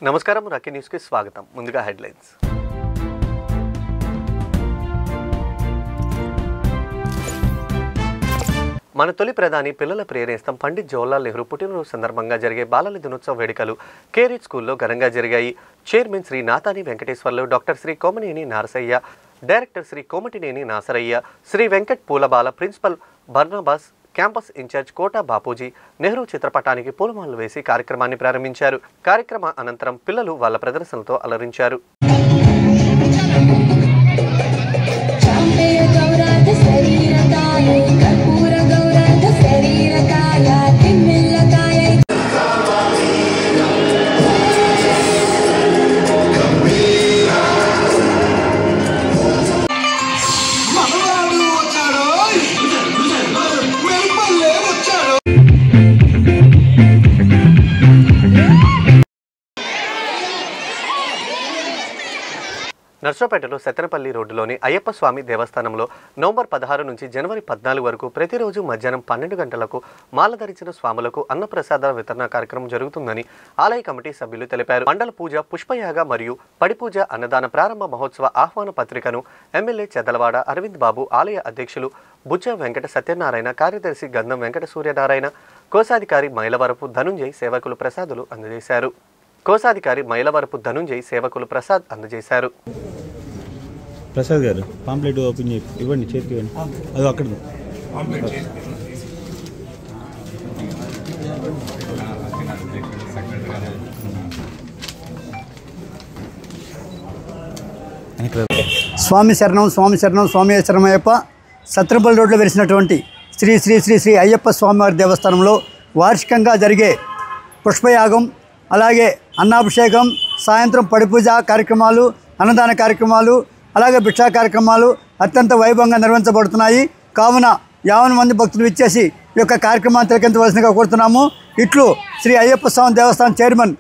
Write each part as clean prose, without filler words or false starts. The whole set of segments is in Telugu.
నమస్కారం రాకీ న్యూస్ కి స్వాగతం. ముందుగా హెడ్లైన్స్. మన తొలి ప్రధాని పిల్లల ప్రియనేస్తం పండిత్ జవహర్లాల్ నెహ్రూ పుట్టినరోజు సందర్భంగా జరిగే బాలల దినోత్సవ వేడుకలు కేరీజ్ స్కూల్లో ఘనంగా జరిగాయి. Chairman Shri Natani Venkateswarlu, doctor Shri Komaneni Narasaiah, director Shri Komatineni Nasaraiah, Shri Venkat Poolabala, principal Barnabas, campus incharge Kota Bapuji Nehru చిత్రపటానికి పూలమాలలు వేసి కార్యక్రమాన్ని ప్రారంభించారు. కార్యక్రమ అనంతరం పిల్లలు వాళ్ళ ప్రదర్శనలతో అలరించారు. నర్సరావుపేటలో సత్తెనపల్లి రోడ్డులోని అయ్యప్ప స్వామి దేవస్థానంలో నవంబర్ 16 నుంచి జనవరి 14 వరకు ప్రతిరోజు మధ్యాహ్నం 12 గంటలకు మాల ధరించిన స్వాములకు అన్నప్రసాద వితరణ కార్యక్రమం జరుగుతుందని ఆలయ కమిటీ సభ్యులు తెలిపారు. మండల పూజ, పుష్పయాగ మరియు పడిపూజ, అన్నదాన ప్రారంభ మహోత్సవ ఆహ్వాన పత్రికను ఎమ్మెల్యే చెదలవాడ అరవింద్ బాబు, ఆలయ అధ్యక్షులు బుజ్జ వెంకట సత్యనారాయణ, కార్యదర్శి గంధం వెంకట సూర్యనారాయణ, కోశాధికారి మైలవరపు ధనుంజయ్ సేవకులు ప్రసాదులు అందజేశారు. ప్రసాద్ గారు పాంప్లెట్ ఓపెన్ ఇవ్వండి, చేతికి ఇవ్వండి. అది అక్కడ స్వామి శరణం, స్వామి శరణం, స్వామి శరణమయ్యప్ప. సత్రపల్లి రోడ్లో వెలిసినటువంటి శ్రీ శ్రీ శ్రీ శ్రీ అయ్యప్ప స్వామివారి దేవస్థానంలో వార్షికంగా జరిగే పుష్పయాగం, అలాగే అన్నాభిషేకం, సాయంత్రం పడిపూజ కార్యక్రమాలు, అన్నదాన కార్యక్రమాలు, అలాగే భిక్షా కార్యక్రమాలు అత్యంత వైభవంగా నిర్వహించబడుతున్నాయి. కావున 50 మంది భక్తులు ఇచ్చేసి ఈ యొక్క కార్యక్రమాన్ని తిలకించవలసిందిగా కోరుతున్నాము. ఇట్లు శ్రీ అయ్యప్ప స్వామి దేవస్థానం చైర్మన్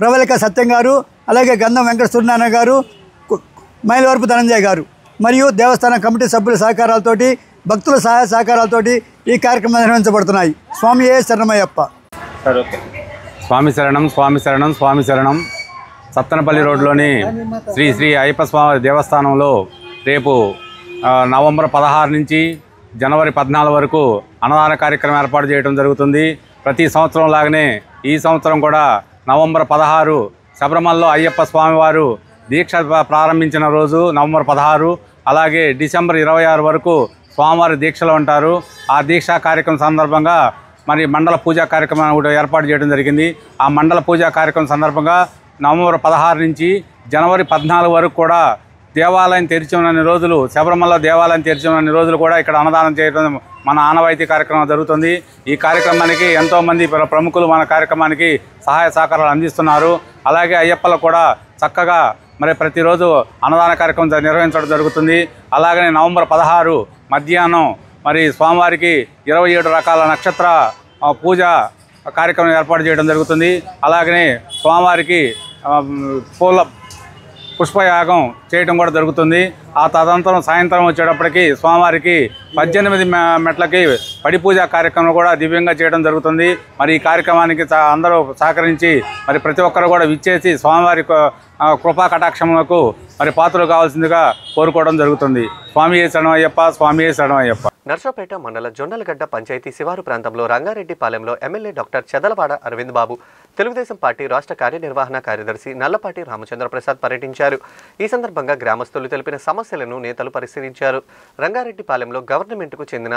ప్రవళిక సత్యం గారు, అలాగే గంధం వెంకట సూర్యనారాయణ గారు, మైలవరపు ధనంజయ్ గారు మరియు దేవస్థానం కమిటీ సభ్యుల సహకారాలతోటి, భక్తుల సహాయ సహకారాలతోటి ఈ కార్యక్రమాలు నిర్వహించబడుతున్నాయి. స్వామియే శరణమయ్యప్ప. స్వామి శరణం, స్వామి శరణం, స్వామి శరణం. సత్తెనపల్లి రోడ్లోని శ్రీ శ్రీ అయ్యప్ప స్వామి దేవస్థానంలో రేపు నవంబర్ 16 నుంచి జనవరి 14 వరకు అన్నదాన కార్యక్రమం ఏర్పాటు చేయడం జరుగుతుంది. ప్రతి సంవత్సరం లాగానే ఈ సంవత్సరం కూడా నవంబర్ 16 శబరిమలలో అయ్యప్ప స్వామివారు దీక్ష ప్రారంభించిన రోజు నవంబర్ 16, అలాగే డిసెంబర్ 26 వరకు స్వామివారి దీక్షలో ఉంటారు. ఆ దీక్షా కార్యక్రమం సందర్భంగా మరి మండల పూజా కార్యక్రమం కూడా ఏర్పాటు చేయడం జరిగింది. ఆ మండల పూజా కార్యక్రమం సందర్భంగా నవంబర్ 16 నుంచి జనవరి 14 వరకు కూడా దేవాలయం తెరిచి ఉన్నన్ని రోజులు, శబరిమల దేవాలయం తెరిచి ఉన్నన్ని రోజులు కూడా ఇక్కడ అన్నదానం చేయడం మన ఆనవాయితీ కార్యక్రమం జరుగుతుంది. ఈ కార్యక్రమానికి ఎంతోమంది ప్రముఖులు మన కార్యక్రమానికి సహాయ సహకారాలు అందిస్తున్నారు. అలాగే అయ్యప్పలు కూడా చక్కగా మరి ప్రతిరోజు అన్నదాన కార్యక్రమం నిర్వహించడం జరుగుతుంది. అలాగనే నవంబర్ 16 మధ్యాహ్నం మరి స్వామివారికి 27 రకాల నక్షత్ర పూజ కార్యక్రమం ఏర్పాటు చేయడం జరుగుతుంది. అలాగనే స్వామివారికి పుష్పయాగం చేయడం కూడా జరుగుతుంది. ఆ తదనంతరం సాయంత్రం వచ్చేటప్పటికి స్వామివారికి 18 మెట్లకి పడి పూజ కార్యక్రమం కూడా దివ్యంగా చేయడం జరుగుతుంది. మరి ఈ కార్యక్రమానికి అందరూ సహకరించి మరి ప్రతి ఒక్కరు కూడా విచ్చేసి స్వామివారి కృపా కటాక్షములకు మరి పాత్రలు కావాల్సిందిగా కోరుకోవడం జరుగుతుంది. స్వామి శరణమయ్యప్ప, స్వామి శరణమయ్యప్ప. నర్సరావుపేట మండల జొన్నలగడ్డ పంచాయతీ శివారు ప్రాంతంలో రంగారెడ్డిపాలెంలో ఎమ్మెల్యే డాక్టర్ చెదలవాడ అరవింద్ బాబు, తెలుగుదేశం పార్టీ రాష్ట్ర కార్యనిర్వహణ కార్యదర్శి నల్లపాటి రామచంద్ర ప్రసాద్ పర్యటించారు. ఈ సందర్భంగా గ్రామస్తులు తెలిపిన సమస్యలను నేతలు పరిశీలించారు. రంగారెడ్డిపాలెంలో గవర్నమెంట్కు చెందిన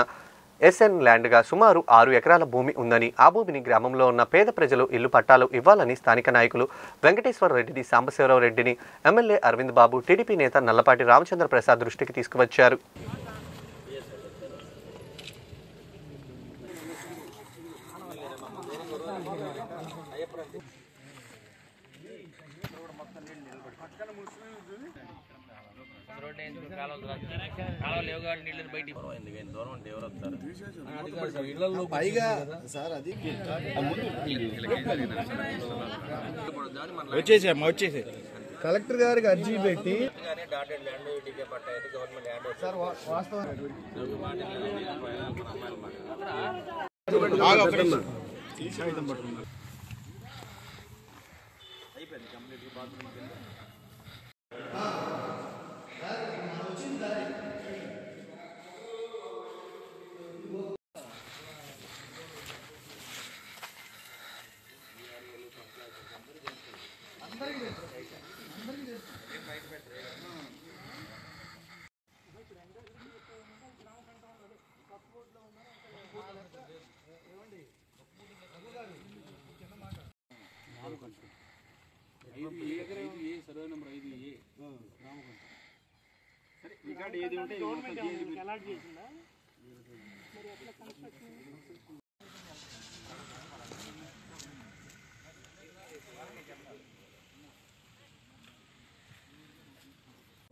ఎస్ఎన్ ల్యాండ్గా సుమారు 6 ఎకరాల భూమి ఉందని, ఆ భూమిని గ్రామంలో ఉన్న పేద ప్రజలు ఇల్లు పట్టాలు ఇవ్వాలని స్థానిక నాయకులు వెంకటేశ్వర రెడ్డిని, సాంబశివరావు రెడ్డిని ఎమ్మెల్యే అరవింద్ బాబు, టీడీపీ నేత నల్లపాటి రామచంద్ర ప్రసాద్ దృష్టికి తీసుకువచ్చారు. వచ్చేసి కలెక్టర్ గారికి అర్జీ పెట్టి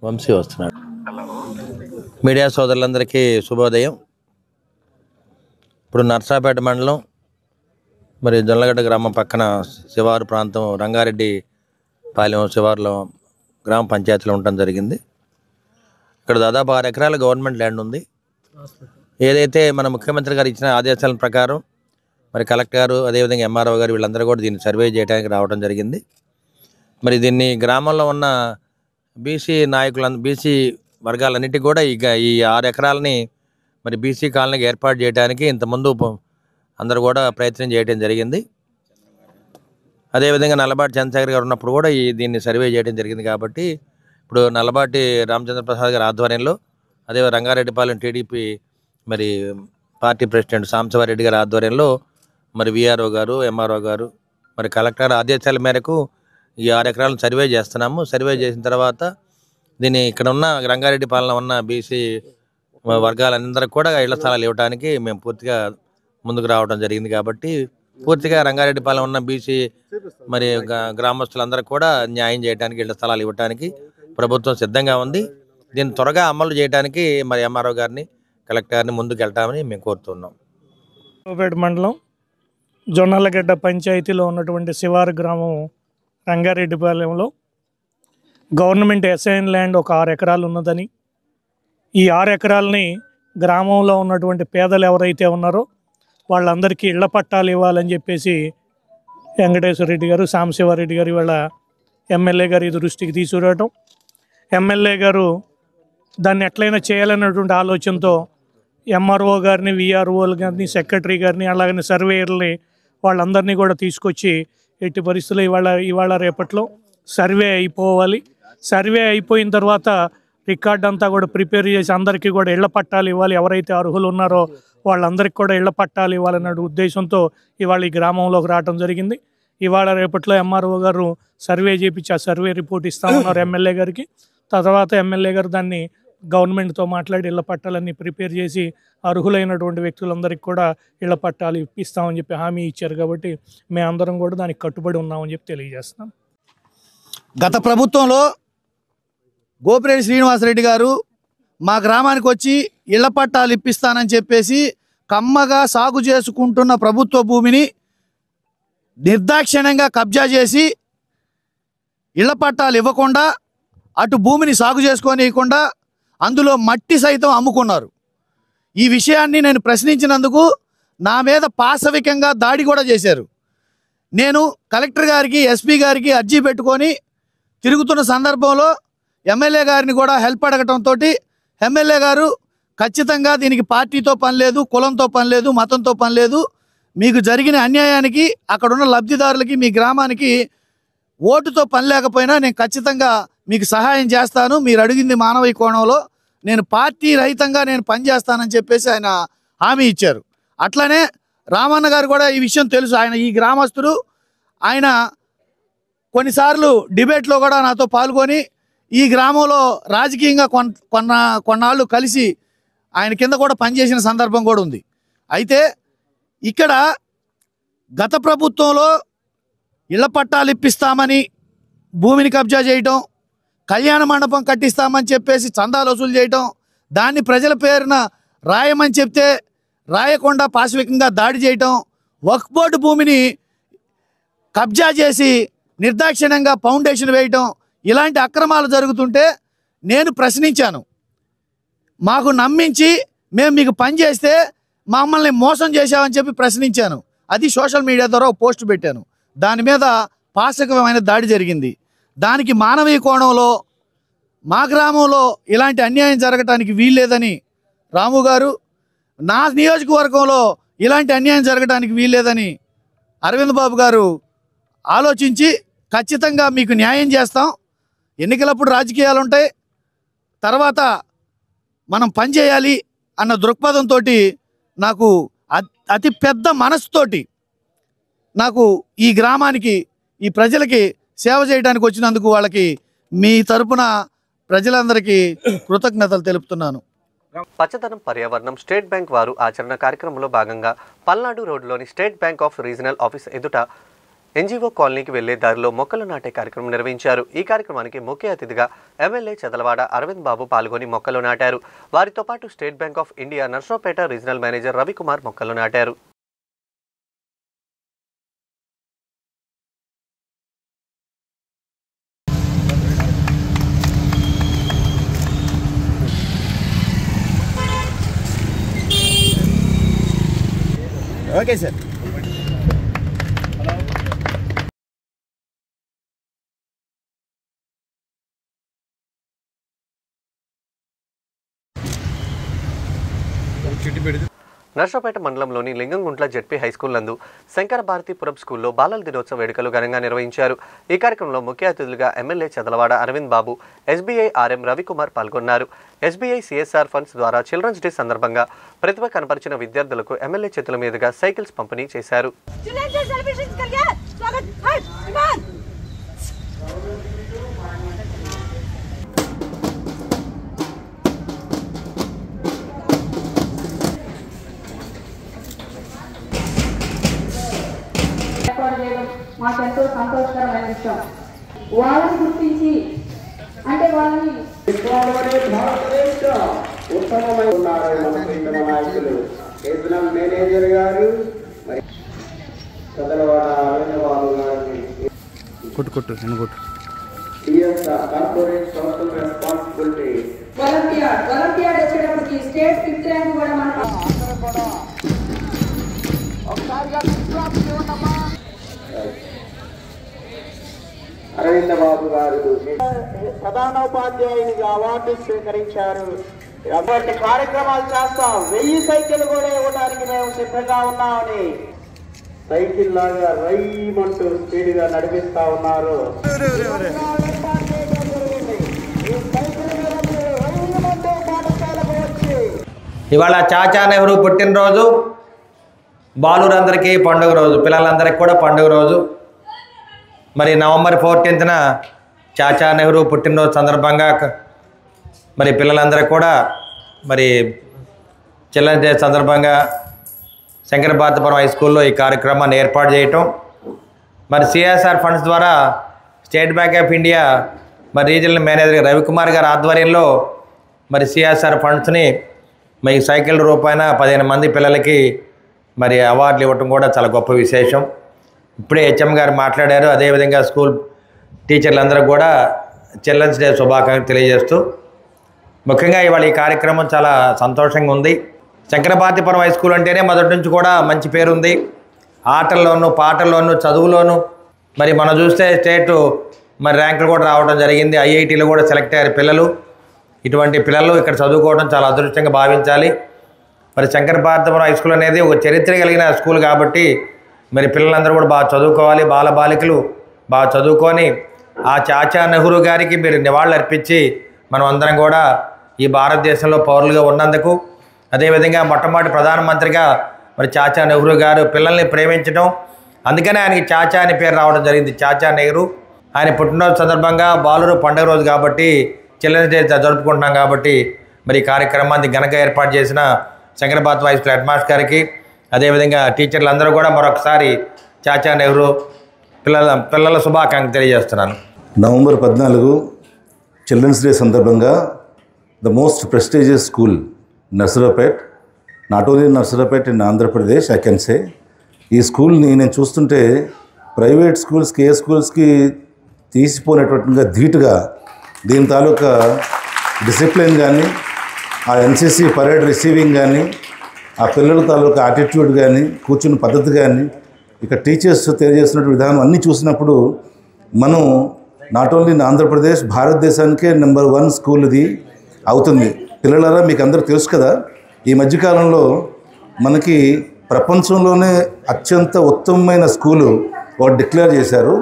వంశీ వస్తున్నాడు. మీడియా సోదరులందరికీ శుభోదయం. ఇప్పుడు నర్సాపేట మండలం మరి జొన్నలగడ్డ గ్రామం పక్కన శివారు ప్రాంతం రంగారెడ్డి పాలెం శివారులో గ్రామ పంచాయతీలో ఉండటం జరిగింది. ఇక్కడ దాదాపు 6 ఎకరాల గవర్నమెంట్ ల్యాండ్ ఉంది. ఏదైతే మన ముఖ్యమంత్రి గారు ఇచ్చిన ఆదేశాల ప్రకారం మరి కలెక్టర్ గారు అదేవిధంగా ఎంఆర్ఓ గారు వీళ్ళందరూ కూడా దీన్ని సర్వే చేయడానికి రావడం జరిగింది. మరి దీన్ని గ్రామంలో ఉన్న బీసీ వర్గాలన్నిటికీ కూడా ఈ 6 ఎకరాలని మరి బీసీ కాలనీకి ఏర్పాటు చేయడానికి ఇంతకుముందు అందరూ కూడా ప్రయత్నం చేయడం జరిగింది. అదేవిధంగా నల్లబాటి చంద్రశేఖర్ గారు ఉన్నప్పుడు కూడా దీన్ని సర్వే చేయడం జరిగింది. కాబట్టి ఇప్పుడు నల్లబాటి రామచంద్ర ప్రసాద్ గారి ఆధ్వర్యంలో అదే రంగారెడ్డిపాలెం టీడీపీ మరి పార్టీ ప్రెసిడెంట్ సాంబశివారెడ్డి గారి ఆధ్వర్యంలో మరి విఆర్ఓ గారు ఎంఆర్ఓ గారు మరి కలెక్టర్ ఆదేశాల మేరకు ఈ 6 ఎకరాలను సర్వే చేస్తున్నాము. సర్వే చేసిన తర్వాత దీన్ని ఇక్కడ ఉన్న రంగారెడ్డిపాలెంలో ఉన్న బీసీ వర్గాలందరికీ కూడా ఇళ్ల స్థలాలు ఇవ్వడానికి మేము పూర్తిగా ముందుకు రావడం జరిగింది. కాబట్టి పూర్తిగా రంగారెడ్డిపాలెం ఉన్న బీసీ మరి గ్రామస్తులందరికీ కూడా న్యాయం చేయడానికి ఇళ్ల స్థలాలు ఇవ్వడానికి ప్రభుత్వం సిద్ధంగా ఉంది. దీన్ని త్వరగా అమలు చేయడానికి మరి ఎంఆర్ఓ గారిని కలెక్టర్ గారిని ముందుకు వెళ్తామని మేము కోరుతున్నాం. మండలం జొన్నలగడ్డ పంచాయతీలో ఉన్నటువంటి శివారు గ్రామం రంగారెడ్డిపాలెంలో గవర్నమెంట్ అసైన్ ల్యాండ్ ఒక 6 ఎకరాలు ఉన్నదని, ఈ 6 ఎకరాలని గ్రామంలో ఉన్నటువంటి పేదలు ఎవరైతే ఉన్నారో వాళ్ళందరికీ ఇళ్ల పట్టాలు ఇవ్వాలని చెప్పేసి వెంకటేశ్వర రెడ్డి గారు సాంబశివారెడ్డి గారు వాళ్ళ ఎమ్మెల్యే గారి దృష్టికి తీసుకురావటం, ఎమ్మెల్యే గారు దాన్ని ఎట్లయినా చేయాలన్నటువంటి ఆలోచనతో ఎంఆర్ఓ గారిని విఆర్ఓలు గారిని సెక్రటరీ గారిని అలాగనే సర్వేయర్ని వాళ్ళందరినీ కూడా తీసుకొచ్చి ఎట్టి పరిస్థితుల్లో ఇవాళ రేపట్లో సర్వే అయిపోవాలి. సర్వే అయిపోయిన తర్వాత రికార్డ్ అంతా కూడా ప్రిపేర్ చేసి అందరికీ కూడా ఇళ్ల పట్టాలు ఇవ్వాలి. ఎవరైతే అర్హులు ఉన్నారో వాళ్ళందరికీ కూడా ఇళ్ల పట్టాలు ఇవ్వాలన్న ఉద్దేశంతో ఇవాళ ఈ గ్రామంలోకి రావడం జరిగింది. ఇవాళ రేపట్లో ఎంఆర్ఓ గారు సర్వే చేయించి ఆ సర్వే రిపోర్ట్ ఇస్తామన్నారు ఎమ్మెల్యే గారికి. తర్వాత ఎమ్మెల్యే గారు దాన్ని గవర్నమెంట్తో మాట్లాడి ఇళ్ల పట్టాలన్నీ ప్రిపేర్ చేసి అర్హులైనటువంటి వ్యక్తులందరికీ కూడా ఇళ్ల పట్టాలు ఇప్పిస్తామని చెప్పి హామీ ఇచ్చారు. కాబట్టి మేమందరం కూడా దానికి కట్టుబడి ఉన్నామని చెప్పి తెలియజేస్తున్నాం. గత ప్రభుత్వంలో గోపిరెడ్డి శ్రీనివాసరెడ్డి గారు మా గ్రామానికి వచ్చి ఇళ్ల పట్టాలు ఇప్పిస్తానని చెప్పేసి కమ్మగా సాగు చేసుకుంటున్న ప్రభుత్వ భూమిని నిర్దాక్షిణ్యంగా కబ్జా చేసి ఇళ్ల పట్టాలు ఇవ్వకుండా అటు భూమిని సాగు చేసుకోనియకుండా అందులో మట్టి సైతం అమ్ముకున్నారు. ఈ విషయాన్ని నేను ప్రశ్నించినందుకు నా మీద పాశవికంగా దాడి కూడా చేశారు. నేను కలెక్టర్ గారికి ఎస్పీ గారికి అర్జీ పెట్టుకొని తిరుగుతున్న సందర్భంలో ఎమ్మెల్యే గారిని కూడా హెల్ప్ అడగటంతో ఎమ్మెల్యే గారు ఖచ్చితంగా దీనికి పార్టీతో పని లేదు, కులంతో పని లేదు, మతంతో పని లేదు, మీకు జరిగిన అన్యాయానికి అక్కడున్న లబ్ధిదారులకి మీ గ్రామానికి ఓటుతో పని లేకపోయినా నేను ఖచ్చితంగా మీకు సహాయం చేస్తాను, మీరు అడిగింది మానవీయ కోణంలో నేను పార్టీ రహితంగా నేను పనిచేస్తానని చెప్పేసి ఆయన హామీ ఇచ్చారు. అట్లనే రామన్న గారు కూడా ఈ విషయం తెలుసు. ఆయన ఈ గ్రామస్తుడు, ఆయన కొన్నిసార్లు డిబేట్లో కూడా నాతో పాల్గొని ఈ గ్రామంలో రాజకీయంగా కొన్నాళ్ళు కలిసి ఆయన కింద కూడా పనిచేసిన సందర్భం కూడా ఉంది. అయితే ఇక్కడ గత ప్రభుత్వంలో ఇళ్ల పట్టాలు ఇప్పిస్తామని భూమిని కబ్జా చేయటం, కళ్యాణ మండపం కట్టిస్తామని చెప్పేసి చందాలు వసూలు చేయటం, దాన్ని ప్రజల పేరున రాయమని చెప్తే రాయకుండా పాశవికంగా దాడి చేయటం, వక్ఫ్ బోర్డు భూమిని కబ్జా చేసి నిర్దాక్షిణ్యంగా ఫౌండేషన్ వేయటం, ఇలాంటి అక్రమాలు జరుగుతుంటే నేను ప్రశ్నించాను. మాకు నమ్మించి మేము మీకు పని చేస్తే మమ్మల్ని మోసం చేశామని చెప్పి ప్రశ్నించాను. అది సోషల్ మీడియా ద్వారా పోస్ట్ పెట్టాను. దాని మీద పాశవికమైన దాడి జరిగింది. దానికి మానవీయ కోణంలో మా గ్రామంలో ఇలాంటి అన్యాయం జరగటానికి వీల్లేదని రాము గారు, నా నియోజకవర్గంలో ఇలాంటి అన్యాయం జరగడానికి వీల్లేదని అరవింద్ బాబు గారు ఆలోచించి ఖచ్చితంగా మీకు న్యాయం చేస్తాం, ఎన్నికలప్పుడు రాజకీయాలు ఉంటాయి, తర్వాత మనం పనిచేయాలి అన్న దృక్పథంతో నాకు అతి పెద్ద మనసుతోటి నాకు ఈ గ్రామానికి ఈ ప్రజలకి సేవ చేయడానికి వచ్చినందుకు వాళ్ళకి మీ తరపున ప్రజలందరికీ కృతజ్ఞతలు తెలుపుతున్నాను. పచ్చదనం పర్యావరణం స్టేట్ బ్యాంక్ వారు ఆచరణ కార్యక్రమంలో భాగంగా పల్నాడు రోడ్డులోని state bank of regional office ఎదుట ఎన్జీఓ కాలనీకి వెళ్లే దారిలో మొక్కలు నాటే కార్యక్రమం నిర్వహించారు. ఈ కార్యక్రమానికి ముఖ్య అతిథిగా ఎమ్మెల్యే చదలవాడ అరవింద్ బాబు పాల్గొని మొక్కలు నాటారు. వారితో పాటు state bank of India Narasaraopet regional manager Ravikumar మొక్కలు నాటారు. Okay sir. నర్సరావుపేట మండలంలోని లింగంగుంట్ల జెడ్పీ హైస్కూల్ నందు శంకర భారతీపురం స్కూల్లో బాలల దినోత్సవ వేడుకలు ఘనంగా నిర్వహించారు. ఈ కార్యక్రమంలో ముఖ్య అతిథులుగా ఎమ్మెల్యే చదలవాడ అరవింద్ బాబు, ఎస్బీఐ ఆర్ఎం రవికుమార్ పాల్గొన్నారు. ఎస్బీఐ సిఎస్ఆర్ ఫండ్స్ ద్వారా చిల్డ్రన్స్ డే సందర్భంగా ప్రతిభ కనపరిచిన విద్యార్థులకు ఎమ్మెల్యే చేతుల మీదుగా సైకిల్స్ పంపిణీ చేశారు. మాకెంతో సంతోషకరమైన విషయం. వాళ్ళని గుర్తించి అంటే వాళ్ళని ఉత్తమమైన ఉన్నారు మన ప్రీతమ నాయకులు రీజనల్ మేనేజర్ గారు, చదలవాడ అరవింద్ బాబు గారిని కార్పొరేట్ సోషల్ రెస్పాన్సిబిలిటీ వాలంటీర్ వచ్చేటప్పటికి స్టేట్ 5th ర్యాంక్ కూడా మనకు అరవింద్ బాబు గారు ప్రధానోపాధ్యాయునిగా అవార్డు స్వీకరించారు. అటువంటి కార్యక్రమాలు చేస్తాం. 1000 సైకిల్ కూడా ఇవ్వడానికి మేము సిద్ధంగా ఉన్నామని సైకిల్ లాగా రైమంటూ స్పీడ్ గా నడిపిస్తా ఉన్నారు. ఇవాళ చాచా నెహ్రూ పుట్టినరోజు, బాలురందరికీ పండుగ రోజు, పిల్లలందరికీ కూడా పండుగ రోజు. మరి నవంబర్ 14న చాచా నెహ్రూ పుట్టినరోజు సందర్భంగా మరి పిల్లలందరికీ కూడా మరి చిల్డ్రన్స్ డే సందర్భంగా శంకర భారతీపురం హై స్కూల్లో ఈ కార్యక్రమాన్ని ఏర్పాటు చేయటం, మరి సిఎస్ఆర్ ఫండ్స్ ద్వారా స్టేట్ బ్యాంక్ ఆఫ్ ఇండియా మరి రీజనల్ మేనేజర్ రవికుమార్ గారి ఆధ్వర్యంలో మరి సిఎస్ఆర్ ఫండ్స్ని మరి సైకిల్ రూపాయన 15 మంది పిల్లలకి మరి అవార్డులు ఇవ్వటం కూడా చాలా గొప్ప విశేషం. ఇప్పుడే హెచ్ఎం గారు మాట్లాడారు. అదేవిధంగా స్కూల్ టీచర్లందరూ కూడా చిల్డ్రన్స్ డే శుభాకాంక్షలు తెలియజేస్తూ ముఖ్యంగా ఇవాళ ఈ కార్యక్రమం చాలా సంతోషంగా ఉంది. శంకర భారతీపురం హై స్కూల్ అంటేనే మొదటి నుంచి కూడా మంచి పేరుంది. ఆటల్లోనూ, పాటల్లోనూ, చదువులోనూ మరి మనం చూస్తే స్టేటు మరి ర్యాంకులు కూడా రావడం జరిగింది. ఐఐటీలో కూడా సెలెక్ట్ అయ్యారు పిల్లలు. ఇటువంటి పిల్లలు ఇక్కడ చదువుకోవడం చాలా అదృష్టంగా భావించాలి. మరి శంకర భారతీపురం హై స్కూల్ అనేది ఒక చరిత్ర కలిగిన స్కూల్ కాబట్టి మరి పిల్లలందరూ కూడా బాగా చదువుకోవాలి. బాలబాలికలు బాగా చదువుకొని ఆ చాచా నెహ్రూ గారికి మీరు నివాళులు అర్పించి మనం అందరం కూడా ఈ భారతదేశంలో పౌరులుగా ఉన్నందుకు, అదేవిధంగా మొట్టమొదటి ప్రధానమంత్రిగా మరి చాచా నెహ్రూ గారు పిల్లల్ని ప్రేమించడం, అందుకనే ఆయనకి చాచా అని పేరు రావడం జరిగింది, చాచా నెహ్రూ. ఆయన పుట్టినరోజు సందర్భంగా బాలురు పండుగ రోజు కాబట్టి చిల్డ్రన్స్ డే జరుపుకుంటున్నాం కాబట్టి మరి ఈ కార్యక్రమాన్ని ఘనంగా ఏర్పాటు చేసిన Shankara Bharathipuram high school head master గారికి, అదేవిధంగా టీచర్లందరూ కూడా మరొకసారి చాచా నెహ్రూ పిల్లల శుభాకాంక్షలు తెలియజేస్తున్నాను. నవంబర్ 14 చిల్డ్రన్స్ డే సందర్భంగా the most prestigious school Narasaraopet, not only Narasaraopet in Andhra Pradesh I can say. ఈ స్కూల్ని నేను చూస్తుంటే ప్రైవేట్ స్కూల్స్కి, ఏ స్కూల్స్కి తీసిపోయినట్టుగా ధీటుగా దీని తాలూకా డిసిప్లిన్ కానీ, ఆ ఎన్సీసీ పరేడ్ రిసీవింగ్ కానీ, ఆ పిల్లల తాలూకా యాటిట్యూడ్ కానీ, కూర్చున్న పద్ధతి కానీ, ఇక టీచర్స్ తెలియజేస్తున్న విధానం అన్నీ చూసినప్పుడు మనం నాట్ ఓన్లీ ఇన్ ఆంధ్రప్రదేశ్, భారతదేశానికే నెంబర్ 1 స్కూల్ ఇది అవుతుంది. పిల్లలారా, మీకు అందరూ తెలుసు కదా, ఈ మధ్యకాలంలో మనకి ప్రపంచంలోనే అత్యంత ఉత్తమమైన స్కూలు ఒకటి డిక్లేర్ చేశారు.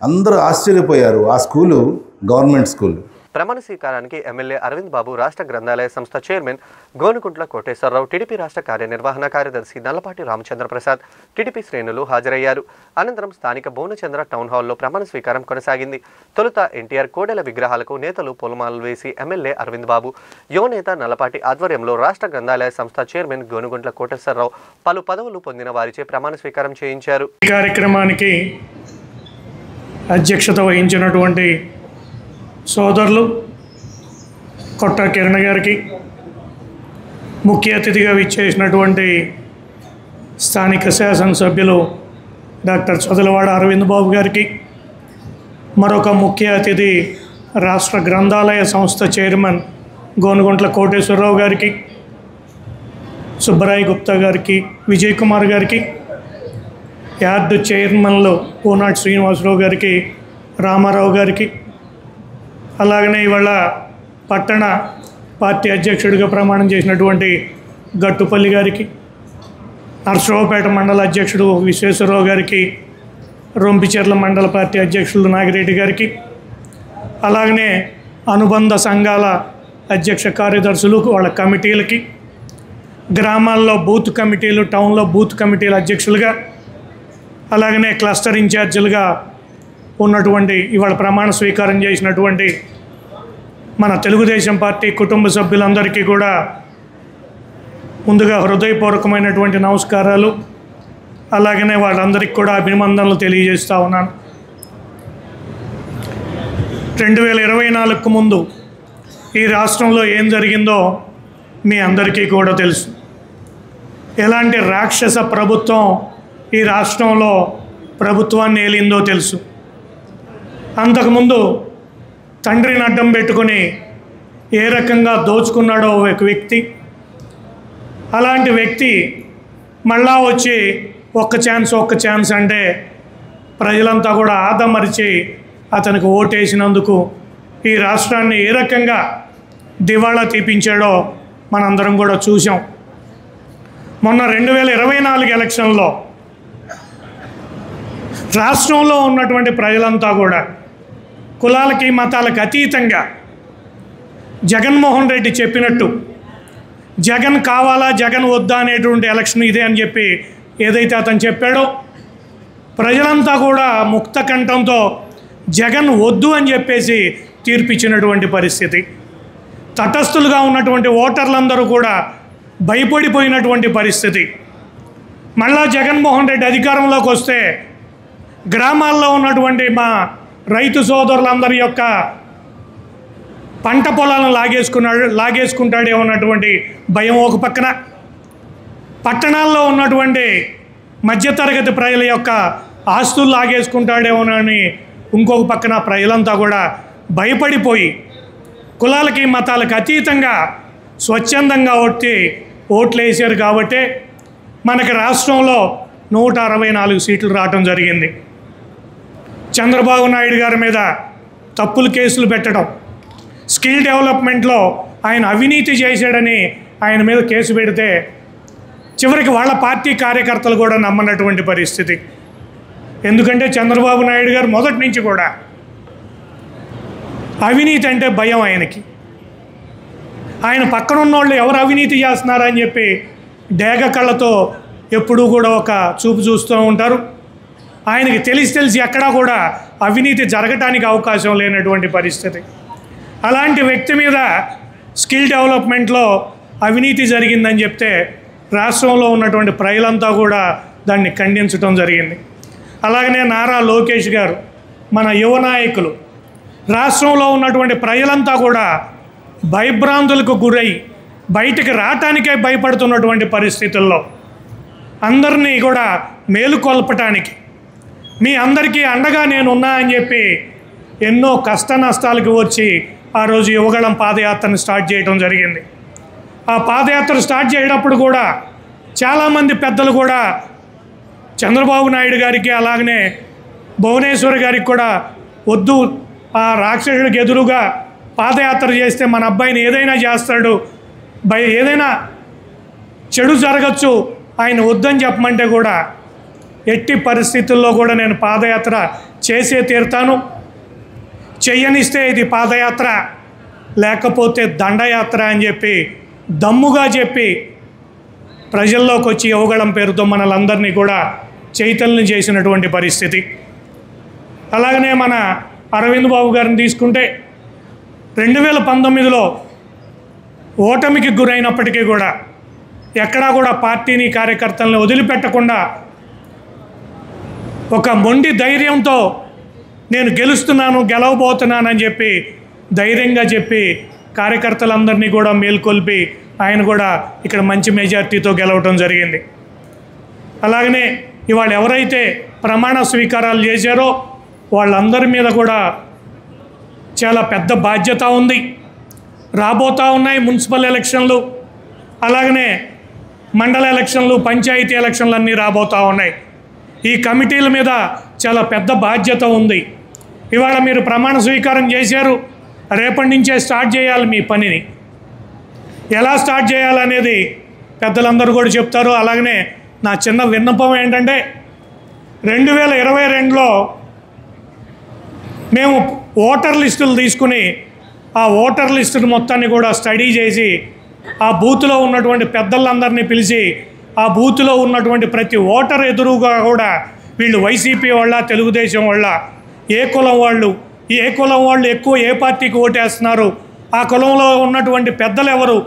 అందరూ ఆశ్చర్యపోయారు. ఆ స్కూలు గవర్నమెంట్ స్కూల్. ప్రమాణ స్వీకారానికి ఎమ్మెల్యే అరవింద్ బాబు, రాష్ట్ర గ్రంథాలయ సంస్థ చైర్మన్ గోనుకుంట్ల కోటేశ్వరరావు, టీడీపీ రాష్ట్ర కార్యనిర్వహణ కార్యదర్శి నల్లపాటి రామచంద్ర ప్రసాద్, టీడీపీ శ్రేణులు హాజరయ్యారు. అనంతరం స్థానిక భువనచంద్ర టౌన్ హాల్లో ప్రమాణ స్వీకారం కొనసాగింది. తొలుత ఎన్టీఆర్ కోడెల విగ్రహాలకు నేతలు పూలమాలలు వేసి ఎమ్మెల్యే అరవింద్ బాబు, యువనేత నల్లపాటి ఆధ్వర్యంలో రాష్ట్ర గ్రంథాలయ సంస్థ చైర్మన్ గోనుగుంట్ల కోటేశ్వరరావు పలు పదవులు పొందిన వారిచే ప్రమాణ స్వీకారం చేయించారు. ఈ కార్యక్రమానికి అధ్యక్షత వహించినటువంటి సోదరులు కొట్ట కిరణ్ గారికి, ముఖ్య అతిథిగా విచ్చేసినటువంటి స్థానిక శాసనసభ్యులు డాక్టర్ చదలవాడ అరవింద్ బాబు గారికి, మరొక ముఖ్య అతిథి రాష్ట్ర గ్రంథాలయ సంస్థ చైర్మన్ గోనుగుంట్ల కోటేశ్వరరావు గారికి, సుబ్బరాయ్ గుప్తా గారికి, విజయ్ కుమార్ గారికి, యార్డు చైర్మన్లు పూనాటి శ్రీనివాసరావు గారికి, రామారావు గారికి, అలాగనే ఇవాళ పట్టణ పార్టీ అధ్యక్షుడిగా ప్రమాణం చేసినటువంటి గట్టుపల్లి గారికి, నర్సరావుపేట మండల అధ్యక్షుడు విశ్వేశ్వరరావు గారికి, రొంపిచెర్ల మండల పార్టీ అధ్యక్షులు నాగిరెడ్డి గారికి, అలాగనే అనుబంధ సంఘాల అధ్యక్ష కార్యదర్శులు వాళ్ళ కమిటీలకి, గ్రామాల్లో బూత్ కమిటీలు, టౌన్లో బూత్ కమిటీల అధ్యక్షులుగా, అలాగనే క్లస్టర్ ఇన్ఛార్జీలుగా ఉన్నటువంటి ఇవాళ ప్రమాణ స్వీకారం చేసినటువంటి మన తెలుగుదేశం పార్టీ కుటుంబ సభ్యులందరికీ కూడా ముందుగా హృదయపూర్వకమైనటువంటి నమస్కారాలు, అలాగనే వాళ్ళందరికీ కూడా అభినందనలు తెలియజేస్తూ ఉన్నాను. 2024కు ముందు ఈ రాష్ట్రంలో ఏం జరిగిందో మీ అందరికీ కూడా తెలుసు. ఎలాంటి రాక్షస ప్రభుత్వం ఈ రాష్ట్రంలో ప్రభుత్వాన్ని ఏలిందో తెలుసు. అంతకుముందు తండ్రిని అడ్డం పెట్టుకొని ఏ రకంగా దోచుకున్నాడో ఒక వ్యక్తి, అలాంటి వ్యక్తి మళ్ళా వచ్చి ఒక్క ఛాన్స్ అంటే ప్రజలంతా కూడా ఆదమరిచి అతనికి ఓటేసినందుకు ఈ రాష్ట్రాన్ని ఏ రకంగా దివాళా తీపించాడో మనందరం కూడా చూసాం. మొన్న 2024 ఎలక్షన్లో రాష్ట్రంలో ఉన్నటువంటి ప్రజలంతా కూడా కులాలకి మతాలకు అతీతంగా జగన్మోహన్ రెడ్డి చెప్పినట్టు జగన్ కావాలా జగన్ వద్దా అనేటువంటి ఎలక్షన్ ఇదే అని చెప్పి ఏదైతే అతను చెప్పాడో ప్రజలంతా కూడా ముక్త కంఠంతో జగన్ వద్దు అని చెప్పేసి తీర్పిచ్చినటువంటి పరిస్థితి. తటస్థులుగా ఉన్నటువంటి ఓటర్లందరూ కూడా భయపడిపోయినటువంటి పరిస్థితి. మళ్ళా జగన్మోహన్ రెడ్డి అధికారంలోకి వస్తే గ్రామాల్లో ఉన్నటువంటి మా రైతు సోదరులందరి యొక్క పంట పొలాలను లాగేసుకుంటాడేమో అన్నటువంటి భయం ఒక పక్కన, పట్టణాల్లో ఉన్నటువంటి మధ్యతరగతి ప్రజల యొక్క ఆస్తులు లాగేసుకుంటాడేమోనని ఇంకొక పక్కన ప్రజలంతా కూడా భయపడిపోయి కులాలకి మతాలకు అతీతంగా స్వచ్ఛందంగా ఓట్లు వేసారు. కాబట్టి మనకి రాష్ట్రంలో 164 సీట్లు రావడం జరిగింది. చంద్రబాబు నాయుడు గారి మీద తప్పులు కేసులు పెట్టడం, స్కిల్ డెవలప్మెంట్లో ఆయన అవినీతి చేశాడని ఆయన మీద కేసు పెడితే చివరికి వాళ్ళ పార్టీ కార్యకర్తలు కూడా నమ్మనటువంటి పరిస్థితి. ఎందుకంటే చంద్రబాబు నాయుడు గారు మొదటి నుంచి కూడా అవినీతి అంటే భయం ఆయనకి. ఆయన పక్కన ఉన్నోళ్ళు ఎవరు అవినీతి చేస్తున్నారని చెప్పి డేగ కళ్ళతో ఎప్పుడూ కూడా ఒక చూపు చూస్తూ ఉంటారు. ఆయనకి తెలిసి ఎక్కడా కూడా అవినీతి జరగటానికి అవకాశం లేనటువంటి పరిస్థితి. అలాంటి వ్యక్తి మీద స్కిల్ డెవలప్మెంట్లో అవినీతి జరిగిందని చెప్తే రాష్ట్రంలో ఉన్నటువంటి ప్రజలంతా కూడా దాన్ని ఖండించడం జరిగింది. అలాగనే నారా లోకేష్ గారు, మన యువ నాయకులు, రాష్ట్రంలో ఉన్నటువంటి ప్రజలంతా కూడా భయభ్రాంతులకు గురై బయటికి రావటానికే భయపడుతున్నటువంటి పరిస్థితుల్లో అందరినీ కూడా మేలుకొల్పటానికి మీ అందరికీ అండగా నేనున్నా అని చెప్పి ఎన్నో కష్ట నష్టాలకు వచ్చి ఆ రోజు యువగళం పాదయాత్రను స్టార్ట్ చేయడం జరిగింది. ఆ పాదయాత్ర స్టార్ట్ చేయనప్పుడు కూడా చాలామంది పెద్దలు కూడా చంద్రబాబు నాయుడు గారికి అలాగనే భువనేశ్వర్ గారికి కూడా వద్దు ఆ రాక్షసుడికి ఎదురుగా పాదయాత్ర చేస్తే మన అబ్బాయిని ఏదైనా చేస్తాడు, ఏదైనా చెడు జరగచ్చు, ఆయన వద్దని చెప్పమంటే కూడా ఎట్టి పరిస్థితుల్లో కూడా నేను పాదయాత్ర చేసే తీరుతాను. చెయ్యనిస్తే ఇది పాదయాత్ర, లేకపోతే దండయాత్ర అని చెప్పి దమ్ముగా చెప్పి ప్రజల్లోకి వచ్చి యువగళం పేరుతో మనలందరినీ కూడా చైతన్యం చేసినటువంటి పరిస్థితి. అలాగనే మన అరవింద్ బాబు గారిని తీసుకుంటే 2019లో ఓటమికి గురైనప్పటికీ కూడా ఎక్కడా కూడా పార్టీని కార్యకర్తలను వదిలిపెట్టకుండా ఒక మొండి ధైర్యంతో నేను గెలుస్తున్నాను, గెలవబోతున్నానని చెప్పి ధైర్యంగా చెప్పి కార్యకర్తలందరినీ కూడా మేల్కొల్పి ఆయన కూడా ఇక్కడ మంచి మెజార్టీతో గెలవటం జరిగింది. అలాగనే ఇవాళ ఎవరైతే ప్రమాణ స్వీకారాలు చేశారో వాళ్ళందరి మీద కూడా చాలా పెద్ద బాధ్యత ఉంది. రాబోతూ ఉన్నాయి మున్సిపల్ ఎలక్షన్లు, అలాగనే మండల ఎలక్షన్లు, పంచాయతీ ఎలక్షన్లు అన్నీ రాబోతూ ఉన్నాయి. ఈ కమిటీల మీద చాలా పెద్ద బాధ్యత ఉంది. ఇవాళ మీరు ప్రమాణ స్వీకారం చేశారు, రేపటి నుంచే స్టార్ట్ చేయాలి మీ పనిని. ఎలా స్టార్ట్ చేయాలనేది పెద్దలందరూ కూడా చెప్తారు. అలాగనే నా చిన్న విన్నపం ఏంటంటే 2022లో మేము ఓటర్ లిస్టులు తీసుకుని ఆ ఓటర్ లిస్టును మొత్తాన్ని కూడా స్టడీ చేసి ఆ బూత్లో ఉన్నటువంటి పెద్దలందరినీ పిలిచి ఆ బూత్లో ఉన్నటువంటి ప్రతి ఓటర్ ఎదురుగా కూడా వీళ్ళు వైసీపీ వాళ్ళ, తెలుగుదేశం వాళ్ళ, ఏ కులం వాళ్ళు, ఏ కులం వాళ్ళు ఎక్కువ ఏ పార్టీకి ఓటేస్తున్నారు, ఆ కులంలో ఉన్నటువంటి పెద్దలు ఎవరు,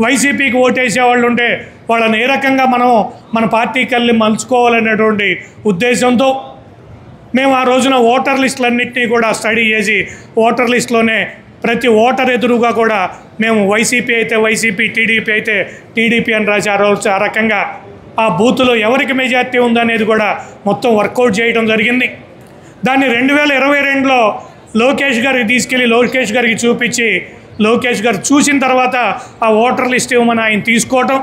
వైసీపీకి ఓటేసే వాళ్ళు ఉంటే వాళ్ళని ఏ రకంగా మనం మన పార్టీకి వెళ్ళి మలుచుకోవాలనేటువంటి ఉద్దేశంతో మేము ఆ రోజున ఓటర్ లిస్టులన్నింటినీ కూడా స్టడీ చేసి ఓటర్ లిస్టులోనే ప్రతి ఓటర్ ఎదురుగా కూడా మేము వైసీపీ అయితే వైసీపీ, టీడీపీ అయితే టీడీపీ అని రాసి ఆ రకంగా ఆ బూత్లో ఎవరికి మెజార్టీ ఉందనేది కూడా మొత్తం వర్కౌట్ చేయడం జరిగింది. దాన్ని 2022లో లోకేష్ గారికి తీసుకెళ్ళి లోకేష్ గారికి చూపించి లోకేష్ గారు చూసిన తర్వాత ఆ ఓటర్ లిస్ట్ ఇవ్వమని ఆయన తీసుకోవటం,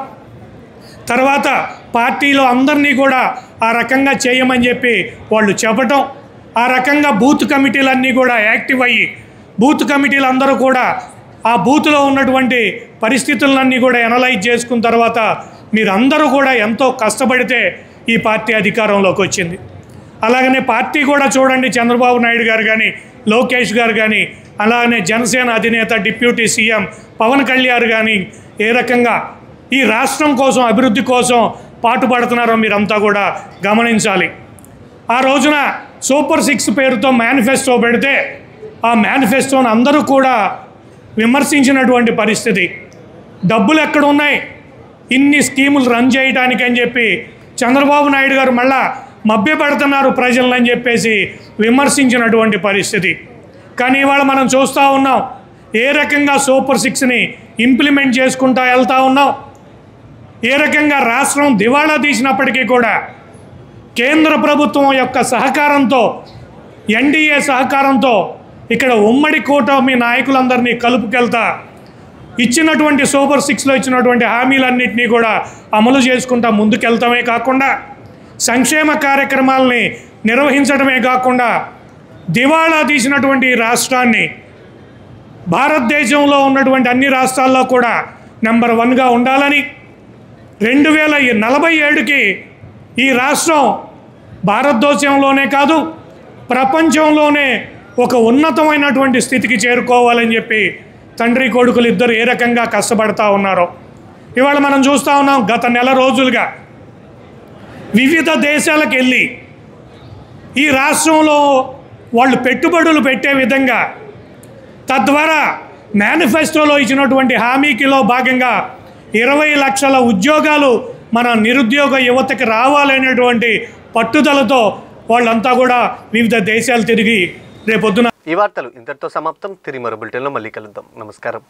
తర్వాత పార్టీలో అందరినీ కూడా ఆ రకంగా చేయమని చెప్పి వాళ్ళు చెప్పటం, ఆ రకంగా బూత్ కమిటీలన్నీ కూడా యాక్టివ్ అయ్యి బూత్ కమిటీలు అందరూ కూడా ఆ బూత్లో ఉన్నటువంటి పరిస్థితులన్నీ కూడా ఎనలైజ్ చేసుకున్న తర్వాత మీరందరూ కూడా ఎంతో కష్టపడితే ఈ పార్టీ అధికారంలోకి వచ్చింది. అలాగనే పార్టీ కూడా చూడండి, చంద్రబాబు నాయుడు గారు కానీ, లోకేష్ గారు కానీ, అలాగనే జనసేన అధినేత డిప్యూటీ సీఎం పవన్ కళ్యాణ్ కానీ ఏ రకంగా ఈ రాష్ట్రం కోసం, అభివృద్ధి కోసం పాటుపడుతున్నారో మీరంతా కూడా గమనించాలి. ఆ రోజున సూపర్ 6 పేరుతో మేనిఫెస్టో పెడితే ఆ మేనిఫెస్టోని అందరూ కూడా విమర్శించినటువంటి పరిస్థితి. డబ్బులు ఎక్కడ ఉన్నాయి ఇన్ని స్కీములు రన్ చేయడానికి అని చెప్పి చంద్రబాబు నాయుడు గారు మళ్ళా మభ్యపెడుతున్నారు ప్రజలని చెప్పేసి విమర్శించినటువంటి పరిస్థితి. కానీ ఇవాళ మనం చూస్తూ ఉన్నాం ఏ రకంగా సూపర్ 6ని ఇంప్లిమెంట్ చేసుకుంటూ వెళ్తూ ఉన్నాం. ఏ రకంగా రాష్ట్రం దివాళా తీసినప్పటికీ కూడా కేంద్ర ప్రభుత్వం యొక్క సహకారంతో, ఎన్డీఏ సహకారంతో ఇక్కడ ఉమ్మడి కూటమి నాయకులందరినీ కలుపుకెళ్తా ఇచ్చినటువంటి సూపర్ 6లో ఇచ్చినటువంటి హామీలన్నింటినీ కూడా అమలు చేసుకుంటా ముందుకెళ్తామే కాకుండా సంక్షేమ కార్యక్రమాలని నిర్వహించడమే కాకుండా దివాళా తీసినటువంటి రాష్ట్రాన్ని భారతదేశంలో ఉన్నటువంటి అన్ని రాష్ట్రాల్లో కూడా నెంబర్ 1గా ఉండాలని 2047కి ఈ రాష్ట్రం భారతదేశంలోనే కాదు ప్రపంచంలోనే ఒక ఉన్నతమైనటువంటి స్థితికి చేరుకోవాలని చెప్పి తండ్రి కొడుకులు ఇద్దరు ఏ రకంగా కష్టపడతా ఉన్నారో ఇవాళ మనం చూస్తూ ఉన్నాం. గత నెల రోజులుగా వివిధ దేశాలకు వెళ్ళి ఈ రాష్ట్రంలో వాళ్ళు పెట్టుబడులు పెట్టే విధంగా, తద్వారా మేనిఫెస్టోలో ఇచ్చినటువంటి హామీకిలో భాగంగా 20 లక్షల ఉద్యోగాలు మన నిరుద్యోగ యువతకి రావాలనేటువంటి పట్టుదలతో వాళ్ళంతా కూడా వివిధ దేశాలు తిరిగి రేపొద్దున. ఈ వార్తలు ఇంతటితో సమాప్తం. తిరిగి మరో బులెటిన్లో మళ్ళీ కలుద్దాం. నమస్కారం.